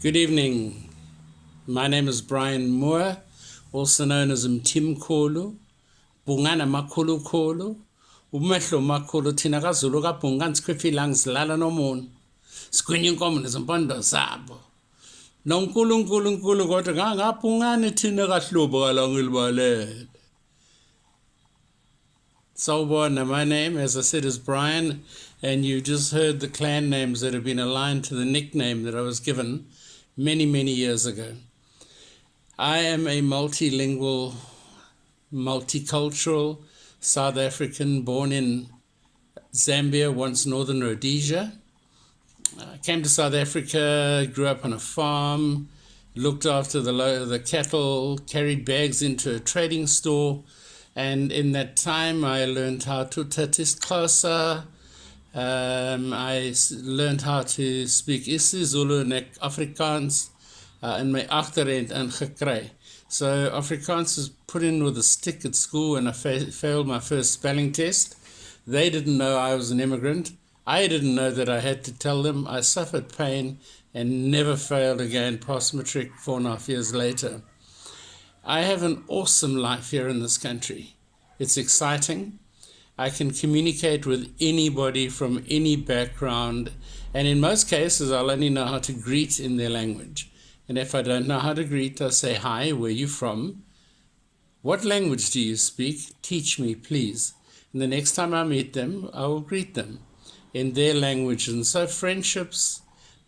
Good evening. My name is Brian Moore, also known as Mthimkhulu, Bungana Makhulu Khulu, Umehlo Makhulu, thina kaZulu kabhungani sikhipha ilanga silala nomono. Sigwinya inkomo nezimpondo zabo. NoNkulunkulu kodwa ngabhungani thina kahlobo kalanga ilibalele. Sawubona, my name, as I said, is Brian, and you just heard the clan names that have been aligned to the nickname that I was given many, many years ago. I am a multilingual, multicultural South African born in Zambia, once Northern Rhodesia. I came to South Africa, grew up on a farm, looked after the cattle, carried bags into a trading store, and in that time I learned how to tatisiXhosa. I learned how to speak isiZulu and Afrikaans in my agterend ingekry. So Afrikaans was put in with a stick at school and I failed my first spelling test. They didn't know I was an immigrant. I didn't know that I had to tell them. I suffered pain and never failed again, passed matric 4.5 years later. I have an awesome life here in this country. It's exciting. I can communicate with anybody from any background, and in most cases I'll only know how to greet in their language. And if I don't know how to greet, I'll say, hi, where are you from? What language do you speak? Teach me, please. And the next time I meet them, I will greet them in their language. And so friendships,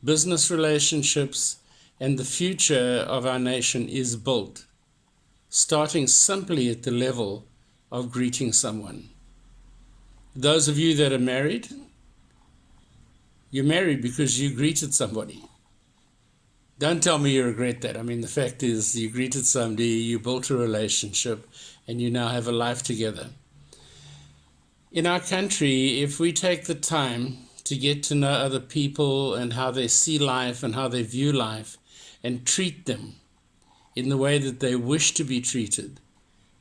business relationships, and the future of our nation is built, starting simply at the level of greeting someone. Those of you that are married, you're married because you greeted somebody. Don't tell me you regret that. I mean, the fact is you greeted somebody, you built a relationship, and you now have a life together. In our country, if we take the time to get to know other people and how they see life and how they view life and treat them in the way that they wish to be treated,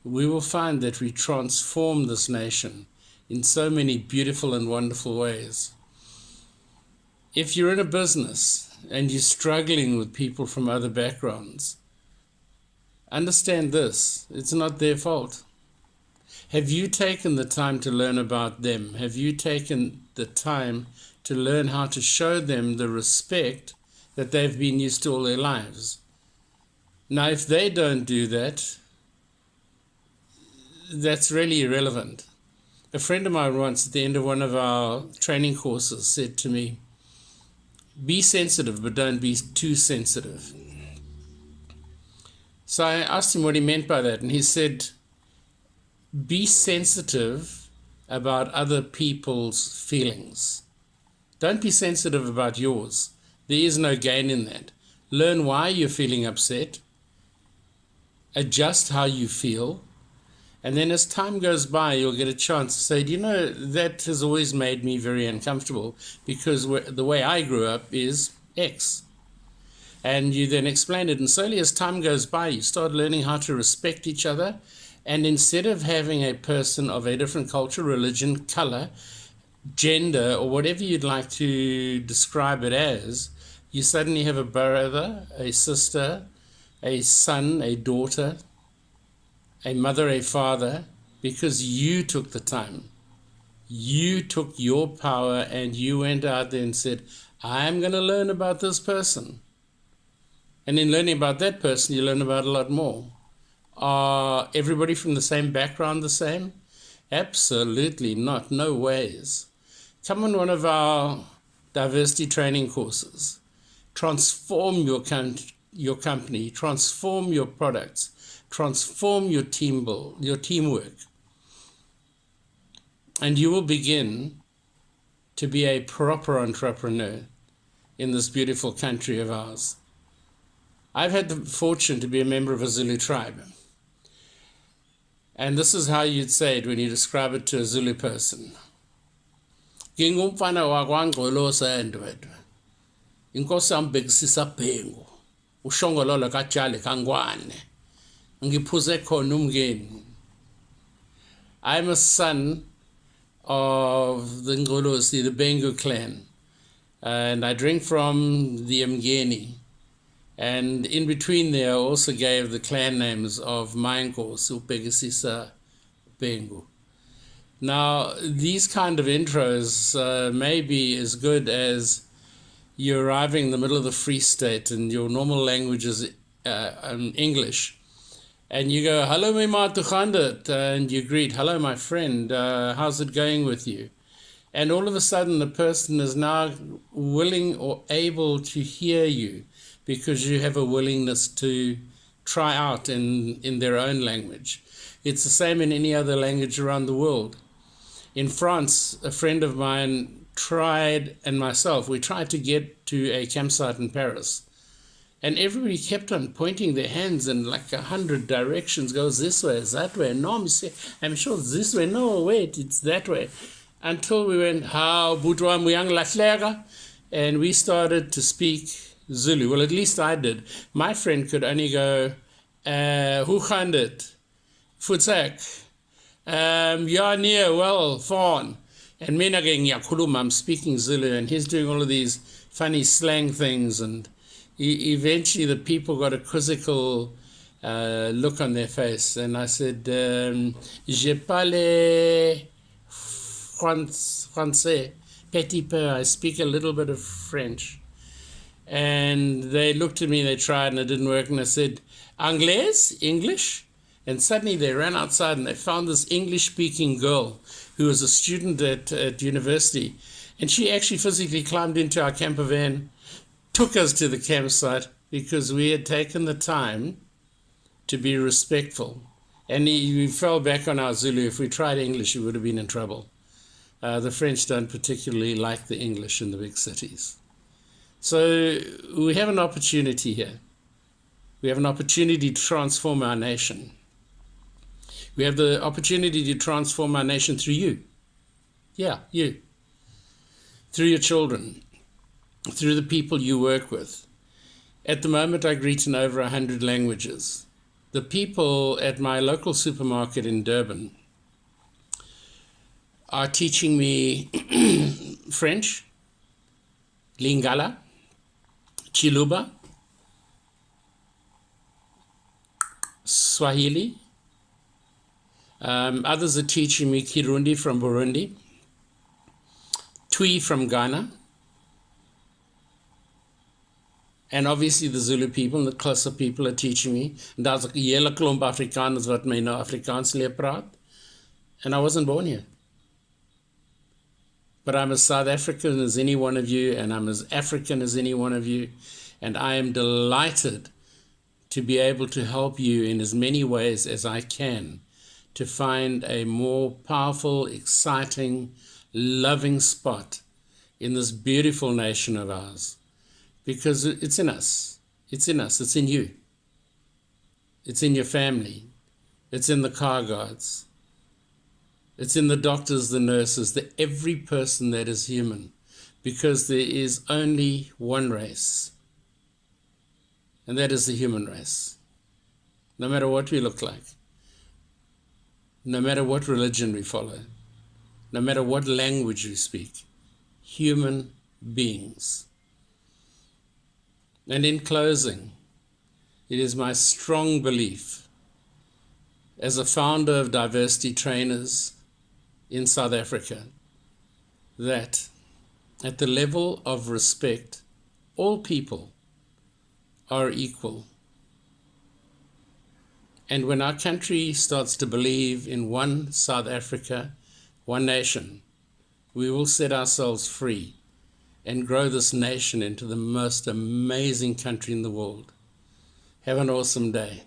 we will find that we transform this nation in so many beautiful and wonderful ways. If you're in a business and you're struggling with people from other backgrounds, understand this, it's not their fault. Have you taken the time to learn about them? Have you taken the time to learn how to show them the respect that they've been used to all their lives? Now, if they don't do that, that's really irrelevant. A friend of mine once at the end of one of our training courses said to me, be sensitive, but don't be too sensitive. So I asked him what he meant by that, and he said, be sensitive about other people's feelings. Don't be sensitive about yours. There is no gain in that. Learn why you're feeling upset. Adjust how you feel. And then as time goes by, you'll get a chance to say, do you know, that has always made me very uncomfortable because the way I grew up is X. And you then explain it. And slowly as time goes by, you start learning how to respect each other. And instead of having a person of a different culture, religion, color, gender, or whatever you'd like to describe it as, you suddenly have a brother, a sister, a son, a daughter, a mother, a father, because you took the time. You took your power and you went out there and said, I'm going to learn about this person. And in learning about that person, you learn about a lot more. Are everybody from the same background the same? Absolutely not. No ways. Come on one of our diversity training courses. Transform your company, transform your products, transform your teamwork, and you will begin to be a proper entrepreneur in this beautiful country of ours. I've had the fortune to be a member of a Zulu tribe, and this is how you'd say it when you describe it to a Zulu person. Ngingumfana wakwaNgqolosa endwedwe. Inkosi yami bekisisa bhengu. Ushongololo kajali kangwane. Ngiphuze khona umngeni. I'm a son of the Ngqolosi, the Bengu clan, and I drink from the Mgeni. And in between there, I also gave the clan names of Mainkosi, Upegisisa, Bengu. Now, these kind of intros may be as good as you're arriving in the middle of the Free State and your normal language is English. And you go, hello, me matuchandet, and you greet, hello, my friend, how's it going with you? And all of a sudden, the person is now willing or able to hear you because you have a willingness to try out in their own language. It's the same in any other language around the world. In France, a friend of mine and myself, we tried to get to a campsite in Paris. And everybody kept on pointing their hands in like 100 directions, goes this way, it's that way. No, I'm sure it's this way. No, wait, it's that way. Until we went, how Boutwa Muyang Latlega, and we started to speak Zulu. Well, at least I did. My friend could only go, Hoe gaan dit? Futsak. Ja, near, well, fawn. And me again, Yakulum, I'm speaking Zulu, and he's doing all of these funny slang things, and eventually the people got a quizzical look on their face, and I said, Je parle français, petit peu, I speak a little bit of French. And they looked at me, they tried, and it didn't work, and I said, Anglais, English? And suddenly they ran outside and they found this English-speaking girl who was a student at university. And she actually physically climbed into our camper van, took us to the campsite because we had taken the time to be respectful. And we fell back on our Zulu. If we tried English, we would have been in trouble. The French don't particularly like the English in the big cities. So we have an opportunity here. We have an opportunity to transform our nation. We have the opportunity to transform our nation through you. Yeah, you. Through your children. Through the people you work with. At the moment, I greet in over 100 languages. The people at my local supermarket in Durban are teaching me French, Lingala, Chiluba, Swahili. Others are teaching me Kirundi from Burundi, Twi from Ghana, and obviously the Zulu people and the Xhosa people are teaching me. And daar's 'n hele klomp Afrikaners wat my nou Afrikaans leer praat. And I wasn't born here. But I'm as South African as any one of you, and I'm as African as any one of you, and I am delighted to be able to help you in as many ways as I can to find a more powerful, exciting, loving spot in this beautiful nation of ours. Because it's in us. It's in us. It's in you. It's in your family. It's in the car guards. It's in the doctors, the nurses, every person that is human. Because there is only one race. And that is the human race. No matter what we look like. No matter what religion we follow, no matter what language we speak, human beings. And in closing, it is my strong belief as a founder of diversity trainers in South Africa that at the level of respect, all people are equal. And when our country starts to believe in one South Africa, one nation, we will set ourselves free and grow this nation into the most amazing country in the world. Have an awesome day.